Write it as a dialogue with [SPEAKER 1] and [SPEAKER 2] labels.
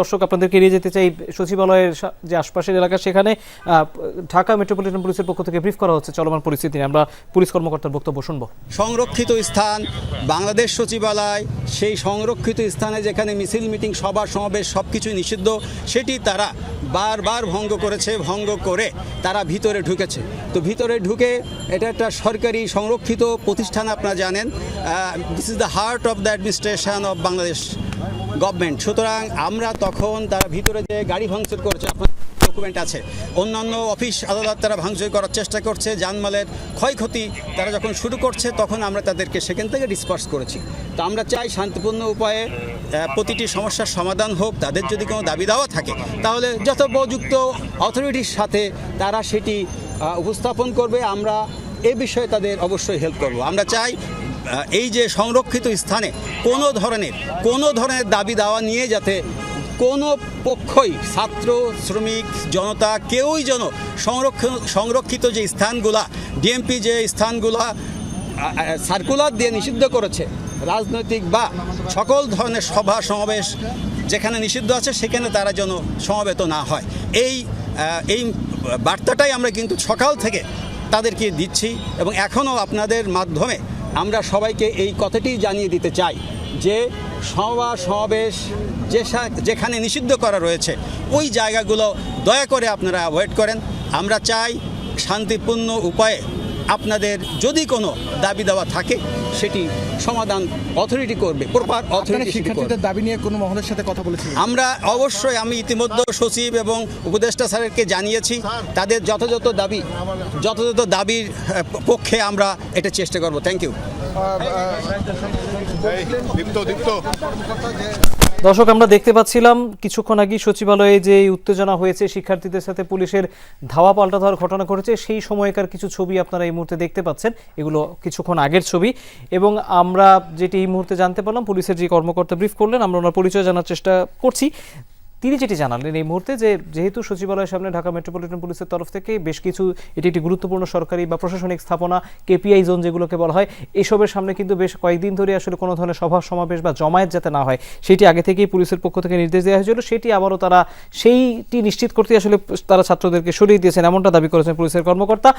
[SPEAKER 1] দর্শক আপনাদেরকে এড়িয়ে যেতে চাই, সচিবালয়ের যে আশপাশের এলাকা সেখানে ঢাকা মেট্রোপলিটন পুলিশের পক্ষ থেকে ব্রিফ করা হচ্ছে চলমান পরিস্থিতি নিয়ে। আমরা পুলিশ কর্মকর্তার বক্তব্য শুনবো।
[SPEAKER 2] সংরক্ষিত স্থান বাংলাদেশ সচিবালয়, সেই সংরক্ষিত স্থানে যেখানে মিছিল মিটিং সভা সমাবেশ সব কিছুই নিষিদ্ধ, সেটি তারা বারবার ভঙ্গ করেছে। ভঙ্গ করে তারা ভিতরে ঢুকেছে। তো ভিতরে ঢুকে এটা একটা সরকারি সংরক্ষিত প্রতিষ্ঠান, আপনারা জানেন this is the heart of the administration of Bangladesh government. সুতরাং আমরা তখন তারা ভিতরে যে গাড়ি ভাঙচুর করেছে, আপনার ডকুমেন্ট আছে, অন্যান্য অফিস আদালত তারা ভাঙচুর করার চেষ্টা করছে, জানমালের ক্ষয়ক্ষতি তারা যখন শুরু করছে তখন আমরা তাদেরকে সেখান থেকে ডিসপার্স করেছি। তো আমরা চাই শান্তিপূর্ণ উপায়ে প্রতিটি সমস্যার সমাধান হোক। তাদের যদি কোনো দাবি দাওয়া থাকে তাহলে যথোপযুক্ত অথরিটির সাথে তারা সেটি উপস্থাপন করবে। আমরা এ বিষয়ে তাদের অবশ্যই হেল্প করব। আমরা চাই এই যে সংরক্ষিত স্থানে কোনো ধরনের দাবি দাওয়া নিয়ে যাতে কোনো পক্ষই, ছাত্র শ্রমিক জনতা, কেউই যেন সংরক্ষিত যে স্থানগুলা, ডিএমপি যে স্থানগুলা সার্কুলার দিয়ে নিষিদ্ধ করেছে, রাজনৈতিক বা সকল ধরনের সভা সমাবেশ যেখানে নিষিদ্ধ আছে সেখানে তারা যেন সমবেত না হয়। এই বার্তাটাই আমরা কিন্তু সকাল থেকে তাদেরকে দিচ্ছি এবং এখনও আপনাদের মাধ্যমে আমরা সবাইকে এই কথাটি জানিয়ে দিতে চাই যে সভা সমাবেশ যেখানে নিষিদ্ধ করা রয়েছে ওই জায়গাগুলো দয়া করে আপনারা অ্যাভয়েড করেন। আমরা চাই শান্তিপূর্ণ উপায়ে আপনাদের যদি কোনো দাবি দাওয়া থাকে সেটি সমাধান অথরিটি করবে, প্রপার অথরিটি।
[SPEAKER 3] শিক্ষার্থীদের দাবি নিয়ে কোনো মহলের সাথে কথা বলেছি
[SPEAKER 2] আমরা অবশ্যই, আমি ইতিমধ্যে সচিব এবং উপদেষ্টা স্যারকে জানিয়েছি, তাদের যথাযথ দাবির পক্ষে আমরা এটা চেষ্টা করব। Thank you.
[SPEAKER 1] দর্শক, আমরা দেখতে পাচ্ছিলাম কিছুক্ষণ আগে সচিবালয়ে যে উত্তেজনা হয়েছে, শিক্ষার্থীদের সাথে পুলিশের ধাওয়া পাল্টা দেওয়ার ঘটনা ঘটেছে, সেই সময়কার কিছু ছবি আপনারা এই মুহূর্তে দেখতে পাচ্ছেন। এগুলো কিছুক্ষণ আগের ছবি এবং আমরা যেটি এই মুহূর্তে জানতে পারলাম, পুলিশের যে কর্মকর্তা ব্রিফ করলেন, আমরা ওনার পরিচয় জানার চেষ্টা করছি। তিনি যেটি জানালেন এই মুহূর্তে যে যেহেতু সচিবালয়ের সামনে ঢাকা মেট্রোপলিটন পুলিশের তরফ থেকে বেশ কিছু, এটি একটি গুরুত্বপূর্ণ সরকারি বা প্রশাসনিক স্থাপনা, কেপিআই জোন যেগুলোকে বলা হয়, এসবের সামনে কিন্তু বেশ কয়েকদিন ধরে আসলে কোনো ধরনের সভা সমাবেশ বা জমায়েত যাতে না হয় সেটি আগে থেকেই পুলিশের পক্ষ থেকে নির্দেশ দেওয়া হয়েছিল। সেটি আবারও তারা সেইটি নিশ্চিত করতে আসলে তারা ছাত্রদেরকে সরিয়ে দিয়েছেন, এমনটা দাবি করেছেন পুলিশের কর্মকর্তা।